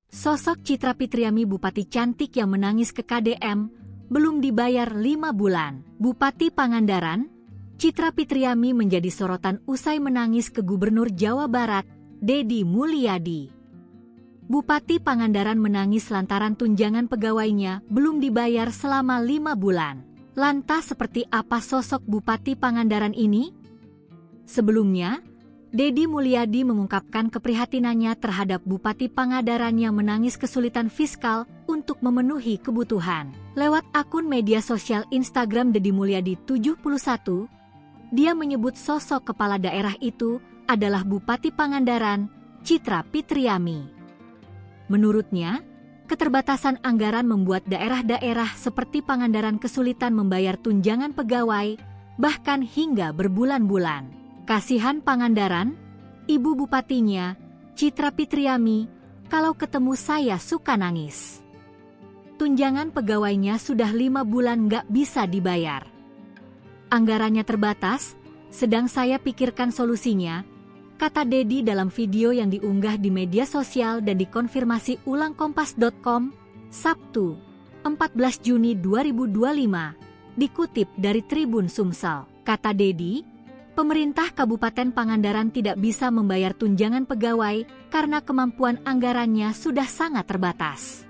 Sosok Citra Pitriami, bupati cantik yang menangis ke KDM, belum dibayar 5 bulan. Bupati Pangandaran, Citra Pitriami menjadi sorotan usai menangis ke Gubernur Jawa Barat, Deddy Mulyadi. Bupati Pangandaran menangis lantaran tunjangan pegawainya belum dibayar selama 5 bulan. Lantas seperti apa sosok Bupati Pangandaran ini? Sebelumnya, Deddy Mulyadi mengungkapkan keprihatinannya terhadap Bupati Pangandaran yang menangis kesulitan fiskal untuk memenuhi kebutuhan. Lewat akun media sosial Instagram Deddy Mulyadi 71, dia menyebut sosok kepala daerah itu adalah Bupati Pangandaran, Citra Pitriami. Menurutnya, keterbatasan anggaran membuat daerah-daerah seperti Pangandaran kesulitan membayar tunjangan pegawai, bahkan hingga berbulan-bulan. Kasihan Pangandaran, ibu bupatinya, Citra Pitriami, kalau ketemu saya suka nangis. Tunjangan pegawainya sudah 5 bulan nggak bisa dibayar. Anggarannya terbatas, sedang saya pikirkan solusinya, kata Deddy dalam video yang diunggah di media sosial dan dikonfirmasi ulang kompas.com, Sabtu, 14 Juni 2025, dikutip dari Tribun Sumsel. Kata Deddy, pemerintah Kabupaten Pangandaran tidak bisa membayar tunjangan pegawai karena kemampuan anggarannya sudah sangat terbatas.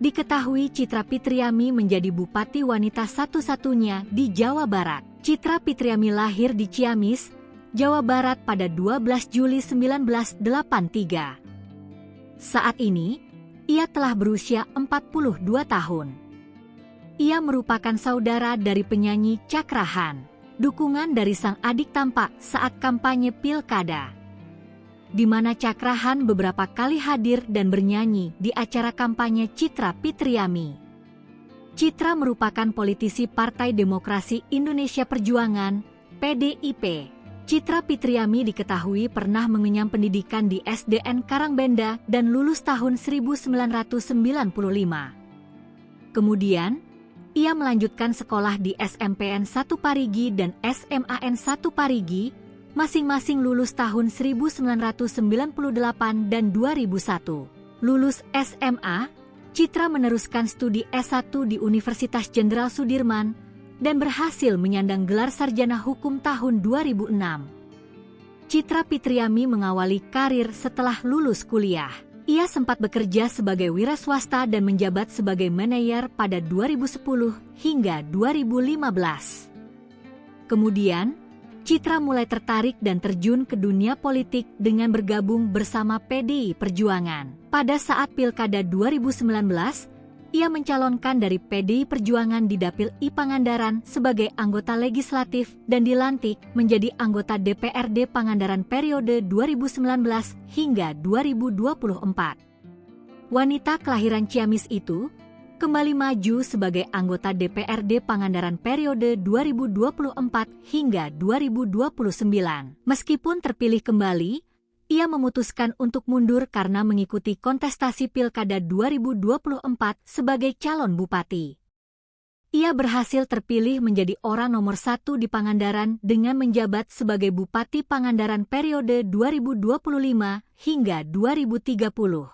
Diketahui Citra Pitriami menjadi bupati wanita satu-satunya di Jawa Barat. Citra Pitriami lahir di Ciamis, Jawa Barat pada 12 Juli 1983. Saat ini, ia telah berusia 42 tahun. Ia merupakan saudara dari penyanyi Cakrahan. Dukungan dari sang adik tampak saat kampanye Pilkada, di mana Cakrahan beberapa kali hadir dan bernyanyi di acara kampanye Citra Pitriami. Citra merupakan politisi Partai Demokrasi Indonesia Perjuangan, PDIP. Citra Pitriami diketahui pernah mengenyam pendidikan di SDN Karangbenda dan lulus tahun 1995. Kemudian, ia melanjutkan sekolah di SMPN 1 Parigi dan SMAN 1 Parigi, masing-masing lulus tahun 1998 dan 2001. Lulus SMA, Citra meneruskan studi S1 di Universitas Jenderal Sudirman dan berhasil menyandang gelar sarjana hukum tahun 2006. Citra Pitriami mengawali karir setelah lulus kuliah. Ia sempat bekerja sebagai wira swasta dan menjabat sebagai manajer pada 2010 hingga 2015. Kemudian, Citra mulai tertarik dan terjun ke dunia politik dengan bergabung bersama PDI Perjuangan. Pada saat Pilkada 2019, ia mencalonkan dari PDI Perjuangan di Dapil I Pangandaran sebagai anggota legislatif dan dilantik menjadi anggota DPRD Pangandaran periode 2019 hingga 2024. Wanita kelahiran Ciamis itu kembali maju sebagai anggota DPRD Pangandaran periode 2024 hingga 2029. Meskipun terpilih kembali, ia memutuskan untuk mundur karena mengikuti kontestasi Pilkada 2024 sebagai calon bupati. Ia berhasil terpilih menjadi orang nomor 1 di Pangandaran dengan menjabat sebagai Bupati Pangandaran periode 2025 hingga 2030.